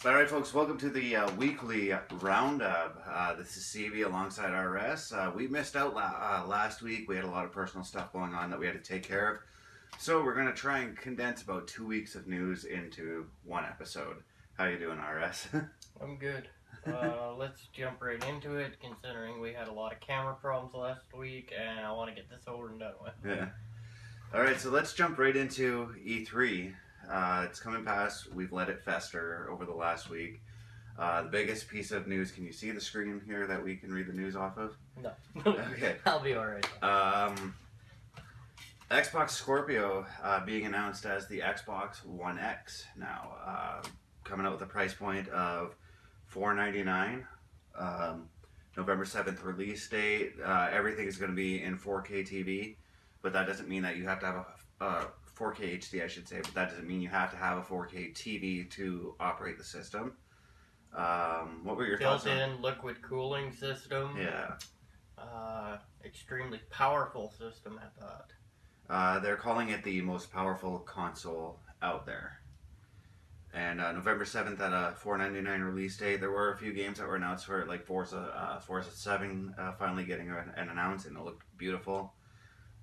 All right, folks, welcome to the weekly roundup. This is CV alongside RS. We missed out last week. We had a lot of personal stuff going on that we had to take care of. So we're going to try and condense about 2 weeks of news into one episode. How you doing, RS? I'm good. Let's jump right into it, considering we had a lot of camera problems last week, and I want to get this over and done with. Yeah. All right, so let's jump right into E3. It's coming past. We've let it fester over the last week. The biggest piece of news, can you see the screen here that we can read the news off of? No. Okay. I'll be alright. Xbox Scorpio being announced as the Xbox One X now. Coming out with a price point of $499. November 7th release date. Everything is going to be in 4K TV, but that doesn't mean that you have to have a 4K HD, I should say, but that doesn't mean you have to have a 4K TV to operate the system. What were your thoughts on? Built-in liquid cooling system. Yeah. Extremely powerful system at that. They're calling it the most powerful console out there. And November 7th at a $499 release date, there were a few games that were announced for it, like Forza 7 finally getting an announce, and it looked beautiful.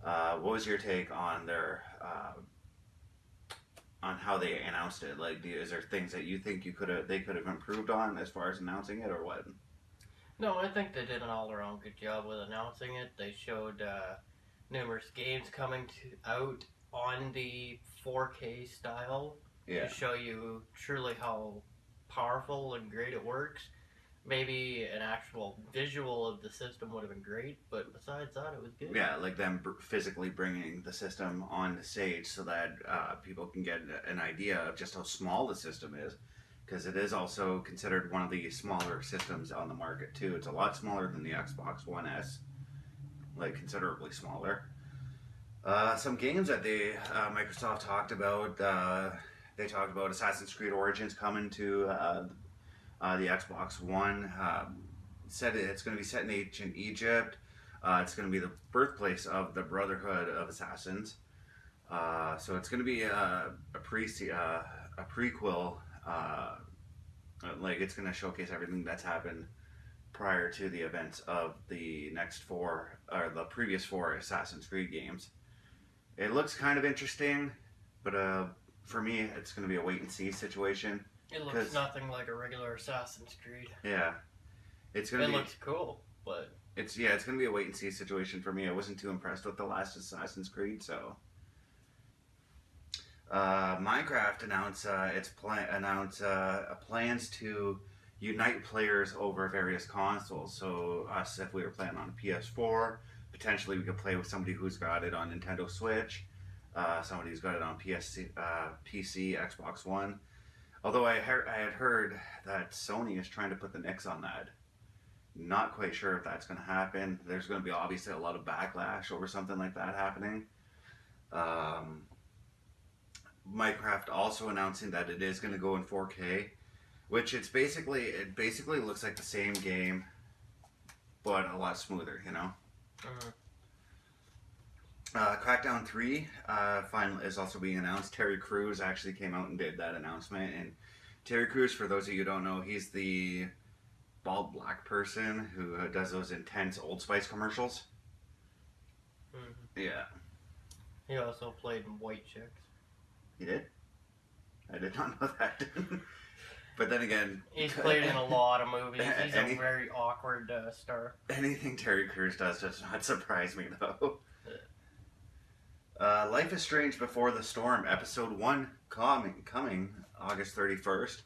What was your take on their on how they announced it? Like, is there things that you think they could have improved on as far as announcing it, or what? No, I think they did an all-around good job with announcing it. They showed numerous games coming out on the 4K style. Yeah. To show you truly how powerful and great it works. Maybe an actual visual of the system would have been great, but besides that, it was good. Yeah, like them physically bringing the system on the stage so that people can get an idea of just how small the system is, because it is also considered one of the smaller systems on the market too. It's a lot smaller than the Xbox One S, like considerably smaller. Some games that Microsoft talked about. They talked about Assassin's Creed Origins coming to the Xbox One. Said it's going to be set in ancient Egypt. It's going to be the birthplace of the Brotherhood of Assassins. So it's going to be a prequel. Like, it's going to showcase everything that's happened prior to the events of the the previous four Assassin's Creed games. It looks kind of interesting, but for me, it's going to be a wait-and-see situation. It looks nothing like a regular Assassin's Creed. Yeah. It looks cool, but... It's going to be a wait-and-see situation for me. I wasn't too impressed with the last Assassin's Creed, so... Minecraft announced plans to unite players over various consoles. So us, if we were playing on a PS4, potentially we could play with somebody who's got it on Nintendo Switch. Somebody who's got it on PC, Xbox One. Although I had heard that Sony is trying to put the nix on that. Not quite sure if that's going to happen. There's going to be obviously a lot of backlash over something like that happening. Minecraft also announcing that it is going to go in 4K, which it basically looks like the same game, but a lot smoother, you know. Mm-hmm. Crackdown 3 finally is also being announced. Terry Crews actually came out and did that announcement. And Terry Crews, for those of you who don't know, he's the bald black person who does those intense Old Spice commercials. Mm-hmm. Yeah. He also played in White Chicks. He did? I did not know that. But then again... He's played in a lot of movies. He's a very awkward star. Anything Terry Crews does not surprise me, though. Life is Strange Before the Storm, Episode 1 coming August 31st.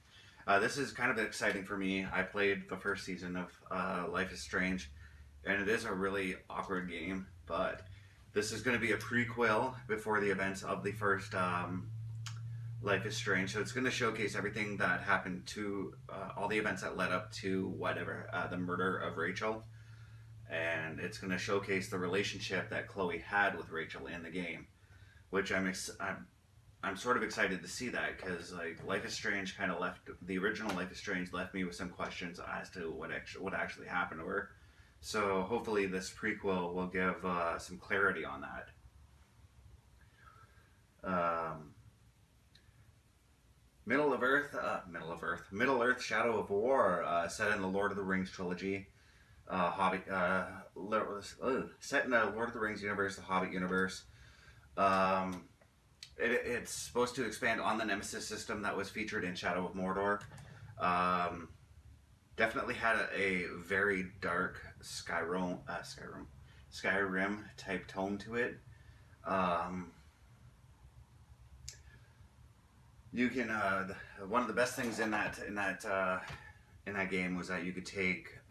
This is kind of exciting for me. I played the first season of Life is Strange, and it is a really awkward game, but this is going to be a prequel before the events of the first Life is Strange. So it's going to showcase everything that happened to all the events that led up to whatever, the murder of Rachel. And it's going to showcase the relationship that Chloe had with Rachel in the game, which I'm sort of excited to see that, because like Life is Strange kind of the original Life is Strange left me with some questions as to what actually happened to her. So hopefully this prequel will give some clarity on that. Middle Earth, Shadow of War, set in the Lord of the Rings trilogy. Hobbit, set in the Lord of the Rings universe, the Hobbit universe. Um, it's supposed to expand on the Nemesis system that was featured in Shadow of Mordor. Um, Definitely had a very dark Skyrim type tone to it. Um, you can one of the best things in that game was that you can take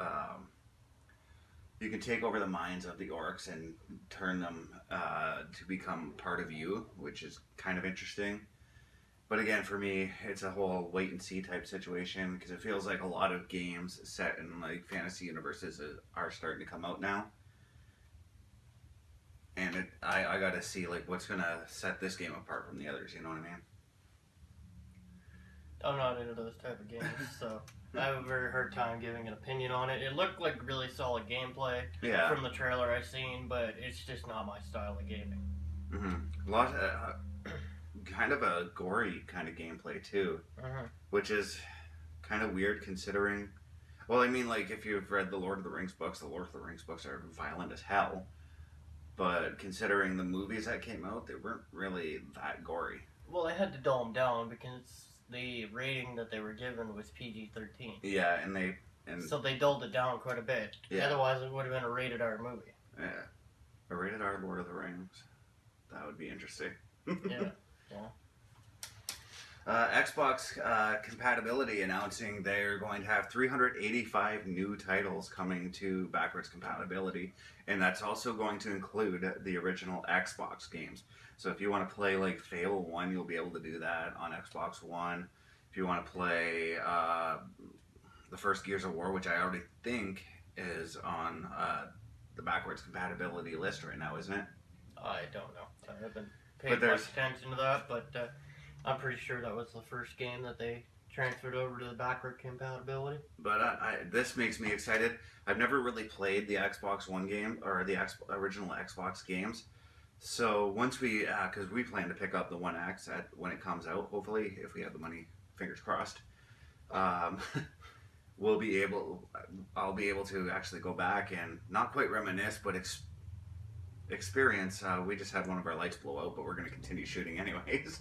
over the minds of the orcs and turn them to become part of you, which is kind of interesting. But again, for me, it's a whole wait and see type situation because it feels like a lot of games set in like fantasy universes are starting to come out now, and I got to see like what's gonna set this game apart from the others. You know what I mean? I'm not into those type of games, so I have a very hard time giving an opinion on it. It looked like really solid gameplay Yeah. from the trailer I seen, but it's just not my style of gaming. Mm-hmm. A lot, kind of a gory kind of gameplay too, which is kind of weird considering. Well, I mean, like if you've read the Lord of the Rings books, the Lord of the Rings books are violent as hell. But considering the movies that came out, they weren't really that gory. Well, they had to dull them down because the rating that they were given was PG-13. Yeah, so they dulled it down quite a bit. Yeah. Otherwise, it would have been a rated R movie. Yeah, a rated R Lord of the Rings. That would be interesting. Yeah. Xbox compatibility announcing they're going to have 385 new titles coming to backwards compatibility, and that's also going to include the original Xbox games. So if you want to play like Fable 1, you'll be able to do that on Xbox One. If you want to play the first Gears of War, which I already think is on the backwards compatibility list right now, isn't it? I don't know. I haven't paid much attention to that, but I'm pretty sure that was the first game that they transferred over to the backward compatibility. But this makes me excited. I've never really played the Xbox One game or the original Xbox games. So once because we plan to pick up the One X when it comes out, hopefully, if we have the money, fingers crossed. I'll be able to actually go back and not quite reminisce, but experience. We just had one of our lights blow out, but we're going to continue shooting anyways.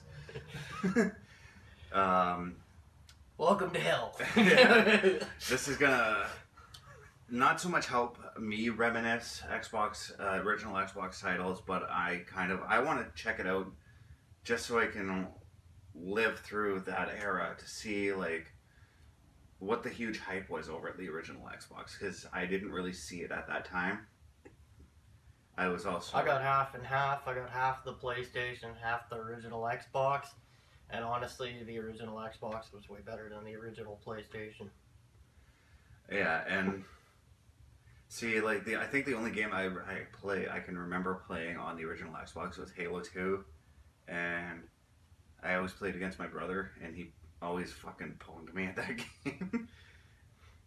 Welcome to hell. This is gonna not so much help me reminisce original Xbox titles, but I want to check it out just so I can live through that era to see like what the huge hype was over at the original Xbox, because I didn't really see it at that time. I got half and half. I got half the PlayStation, half the original Xbox. And honestly, the original Xbox was way better than the original PlayStation. Yeah, and see, like I think the only game I can remember playing on the original Xbox was Halo 2, and I always played against my brother, and he always fucking pwned me at that game.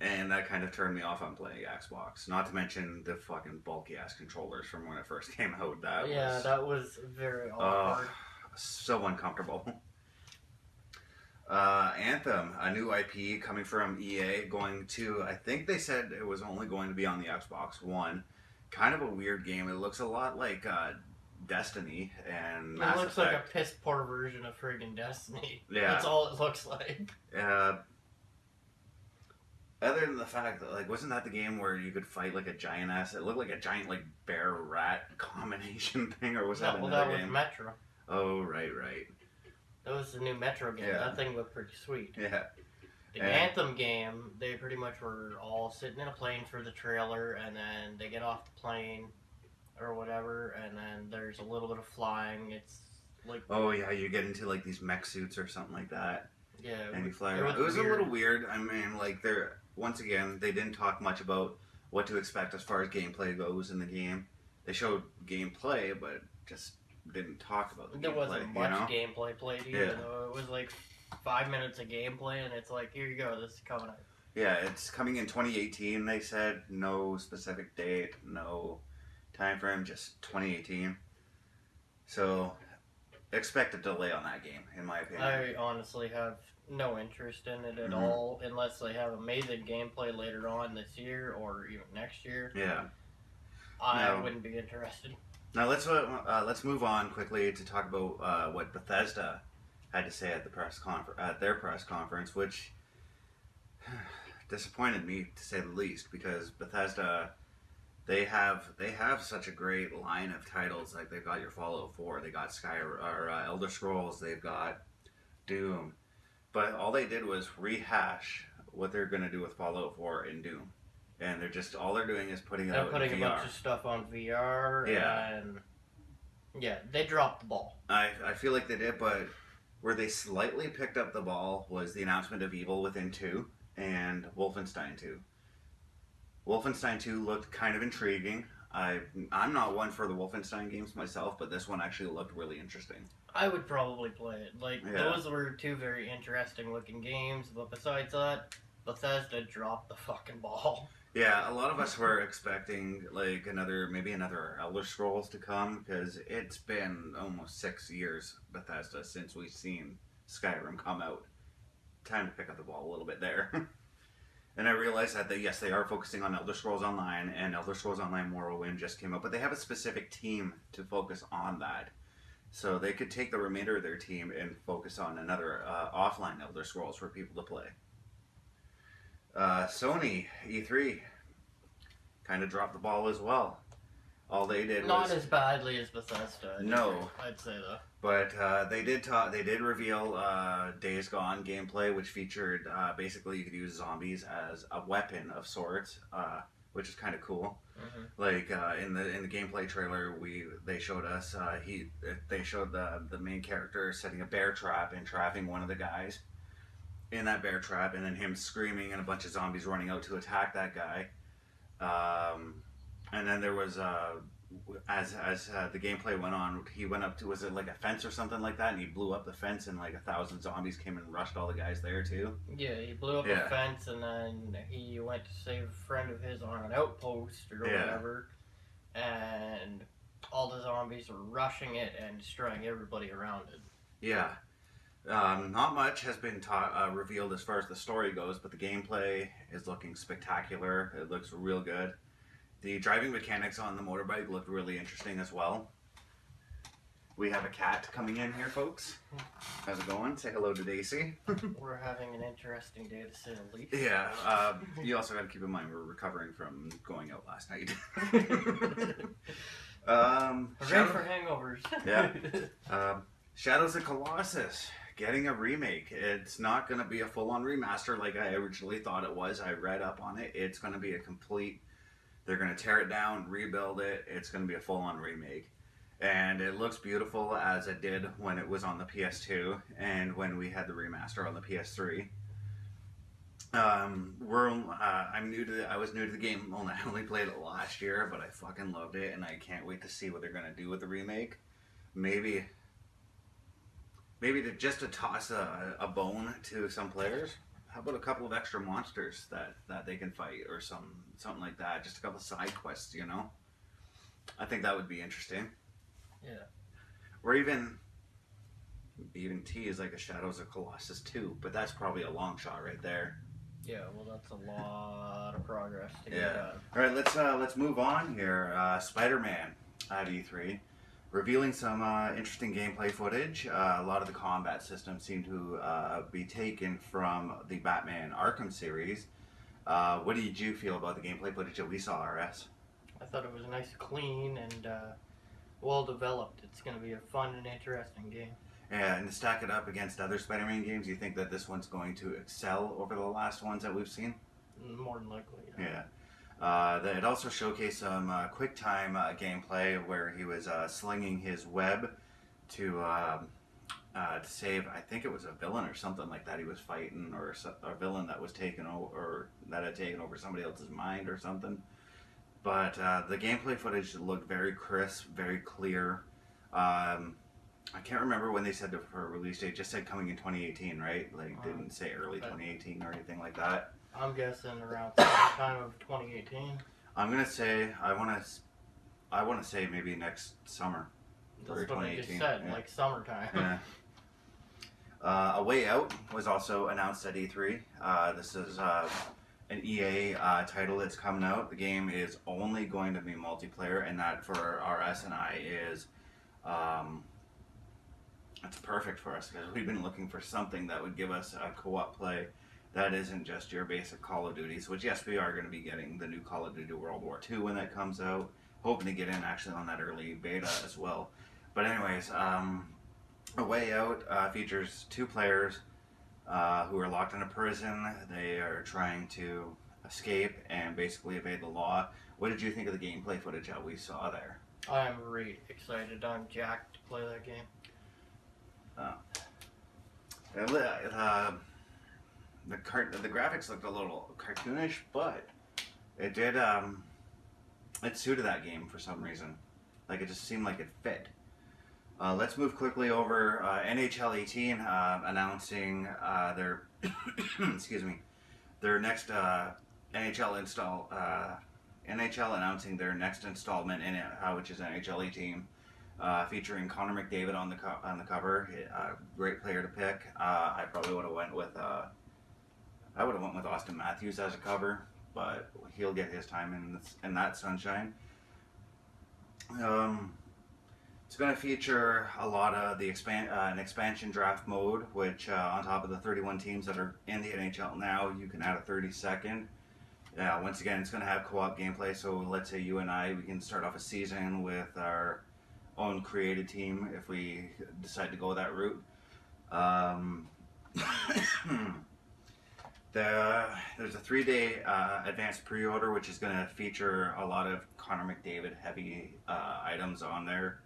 And that kind of turned me off on playing Xbox. Not to mention the fucking bulky ass controllers from when it first came out. That was very awkward. So uncomfortable. Anthem, a new IP coming from EA, going to, I think they said it was only going to be on the Xbox One. Kind of a weird game. It looks a lot like Destiny and Mass It looks Effect. like a piss poor version of friggin' Destiny. Yeah. That's all it looks like. Other than the fact that, like, wasn't that the game where you could fight like a giant ass? It looked like a giant like bear rat combination thing, or was that another game? That was Metro. Oh, right. That was the new Metro game. Yeah. That thing looked pretty sweet. Yeah. The Anthem game, they pretty much were all sitting in a plane for the trailer, and then they get off the plane or whatever, and then there's a little bit of flying. It's like... Oh, yeah, you get into like these mech suits or something like that. Yeah. And you fly around. It was weird. A little weird. I mean, like, once again, they didn't talk much about what to expect as far as gameplay goes in the game. They showed gameplay, but just didn't talk about the gameplay. There wasn't much gameplay played either, though. It was like 5 minutes of gameplay, and it's like, here you go, this is coming out. Yeah, it's coming in 2018, they said. No specific date, no time frame, just 2018. So, expect a delay on that game, in my opinion. I honestly have no interest in it at Mhm. all unless they have amazing gameplay later on this year or even next year. Yeah. I Now, wouldn't be interested. now let's move on quickly to talk about what Bethesda had to say at their press conference, which disappointed me to say the least, because Bethesda they have such a great line of titles. Like they've got your Fallout 4, they got Elder Scrolls, they've got Doom, but all they did was rehash what they're going to do with Fallout 4 and Doom, and all they're doing is putting it They're out putting in a VR. bunch of stuff on VR, Yeah. and yeah, they dropped the ball. I feel like they did, but where they slightly picked up the ball was the announcement of Evil Within 2 and Wolfenstein 2. Wolfenstein 2 looked kind of intriguing. I'm not one for the Wolfenstein games myself, but this one actually looked really interesting. I would probably play it. Like, Yeah. those were two very interesting looking games, but besides that, Bethesda dropped the fucking ball. Yeah, a lot of us were expecting like maybe another Elder Scrolls to come, because it's been almost 6 years, Bethesda, since we've seen Skyrim come out. Time to pick up the ball a little bit there. And I realized that yes, they are focusing on Elder Scrolls Online, and Elder Scrolls Online Morrowind just came out, but they have a specific team to focus on that. So they could take the remainder of their team and focus on another offline Elder Scrolls for people to play. Sony E3 kind of dropped the ball as well. All they did Not was as badly as Bethesda. No. I'd say though. But they did reveal Days Gone gameplay, which featured basically you could use zombies as a weapon of sorts, which is kind of cool. Mm-hmm. Like in the gameplay trailer, they showed us they showed the main character setting a bear trap and trapping one of the guys in that bear trap, and then him screaming and a bunch of zombies running out to attack that guy. And then there was as the gameplay went on, he went up to, was it like a fence or something like that, and he blew up the fence, and like 1,000 zombies came and rushed all the guys there too. Yeah, he blew up a fence, and then he went to save a friend of his on an outpost or whatever, and all the zombies were rushing it and destroying everybody around it. Yeah. Not much has been revealed as far as the story goes, but the gameplay is looking spectacular. It looks real good. The driving mechanics on the motorbike looked really interesting as well. We have a cat coming in here, folks. How's it going? Say hello to Daisy. We're having an interesting day, to say the least. Yeah. You also got to keep in mind we're recovering from going out last night. Hooray for hangovers. Yeah. Shadows of Colossus getting a remake. It's not going to be a full-on remaster like I originally thought it was. I read up on it. It's going to be a complete... They're going to tear it down, rebuild it. It's going to be a full-on remake. And it looks beautiful as it did when it was on the PS2 and when we had the remaster on the PS3. I was new to the game. I only played it last year, but I fucking loved it, and I can't wait to see what they're going to do with the remake. Maybe to toss a bone to some players. How about a couple of extra monsters that they can fight, or something like that? Just a couple of side quests, you know? I think that would be interesting. Yeah. Or even tease like a Shadows of Colossus 2, but that's probably a long shot right there. Yeah, well, that's a lot of progress to get done. All right, let's move on here. Spider-Man at E3. Revealing some interesting gameplay footage. A lot of the combat systems seem to be taken from the Batman Arkham series. What did you feel about the gameplay footage that we saw, RS? I thought it was nice, clean, and well developed. It's going to be a fun and interesting game. And to stack it up against other Spider-Man games, you think that this one's going to excel over the last ones that we've seen? More than likely, yeah. It also showcased some quick-time gameplay where he was slinging his web to save, I think it was a villain or something like that he was fighting, or a villain that was taken over, or that had taken over somebody else's mind or something. But the gameplay footage looked very crisp, very clear. I can't remember when they said the release date. Just said coming in 2018, right? Like didn't say early 2018 or anything like that. I'm guessing around sometime of 2018. I'm gonna say I want to say maybe next summer. for That's what I 2018. just said, yeah. like summertime. Yeah. A Way Out was also announced at E3. This is an EA title that's coming out. The game is only going to be multiplayer, and that for RS and I is it's perfect for us because we've been looking for something that would give us a co-op play that isn't just your basic Call of Duties. Which yes, we are going to be getting the new Call of Duty World War II when that comes out. Hoping to get in actually on that early beta as well. But anyways, A Way Out features two players who are locked in a prison. They are trying to escape and basically evade the law. What did you think of the gameplay footage that we saw there? I'm really excited. I'm jacked to play that game. The graphics looked a little cartoonish, but it did it suited that game for some reason. Like it just seemed like it fit. Let's move quickly over NHL 18 announcing their excuse me, their next NHL install. NHL announcing their next installment in it, which is NHL 18, featuring Connor McDavid on the cover. Great player to pick. I probably would have went with Austin Matthews as a cover, but he'll get his time in that sunshine. It's going to feature a lot of the an expansion draft mode, which on top of the 31 teams that are in the NHL now, you can add a 32nd. Once again, it's going to have co-op gameplay, so let's say you and I, we can start off a season with our own created team if we decide to go that route. There's a 3-day advanced pre-order, which is going to feature a lot of Connor McDavid heavy items on there.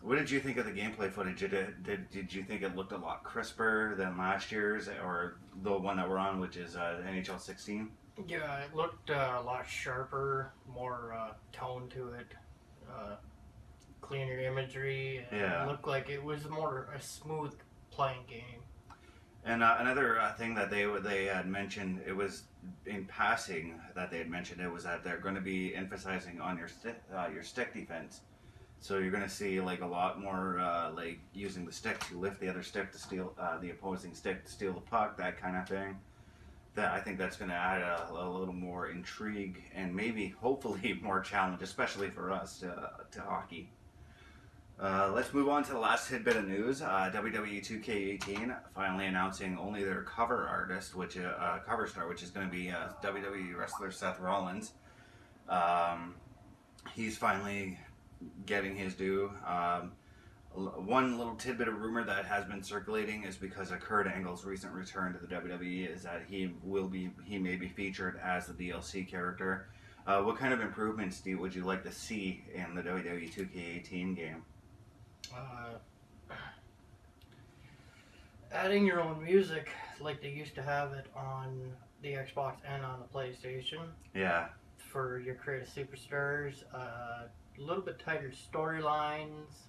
What did you think of the gameplay footage? Did you think it looked a lot crisper than last year's, or the one that we're on, which is NHL 16? Yeah, it looked a lot sharper, more tone to it, cleaner imagery. Yeah. It looked like it was more a smooth playing game. And another thing that they had mentioned, it was in passing that they had mentioned it, was that they're going to be emphasizing on your stick defense. So you're going to see like a lot more like using the stick to lift the other stick to steal the opposing stick to steal the puck, that kind of thing. That I think that's going to add a little more intrigue and maybe hopefully more challenge, especially for us to hockey. Let's move on to the last tidbit of news. WWE 2K18 finally announcing only their cover artist, cover star, which is going to be WWE wrestler Seth Rollins. He's finally getting his due. One little tidbit of rumor that has been circulating is because of Kurt Angle's recent return to the WWE is that he may be featured as the DLC character. What kind of improvements would you like to see in the WWE 2K18 game? Adding your own music like they used to have it on the Xbox and on the PlayStation. Yeah. For your creative superstars, a little bit tighter storylines.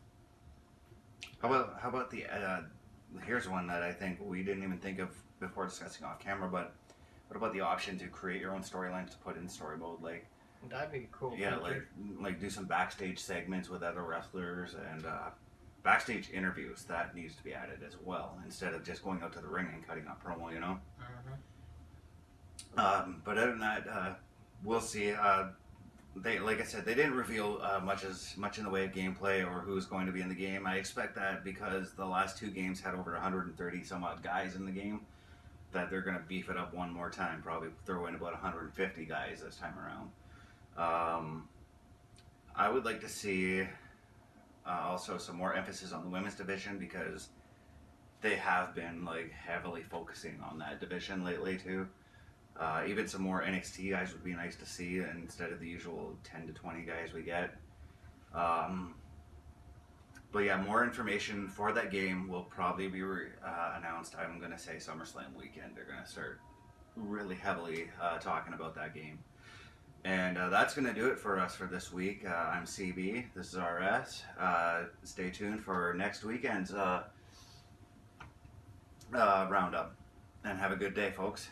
How about the here's one that I think we didn't even think of before discussing off camera, but what about the option to create your own storylines to put in story mode? Like, that'd be cool. Yeah, like do some backstage segments with other wrestlers and backstage interviews. That needs to be added as well, instead of just going out to the ring and cutting a promo, you know. But other than that, we'll see. They, like I said, they didn't reveal much in the way of gameplay or who's going to be in the game. I expect that because the last two games had over 130 some odd guys in the game, that they're going to beef it up one more time. Probably throw in about 150 guys this time around. I would like to see also some more emphasis on the women's division, because they have been like heavily focusing on that division lately too. Even some more NXT guys would be nice to see instead of the usual 10 to 20 guys we get. But yeah, more information for that game will probably be announced. I'm going to say SummerSlam weekend. They're going to start really heavily talking about that game. And that's going to do it for us for this week. I'm CB. This is RS. Stay tuned for next weekend's roundup. And have a good day, folks.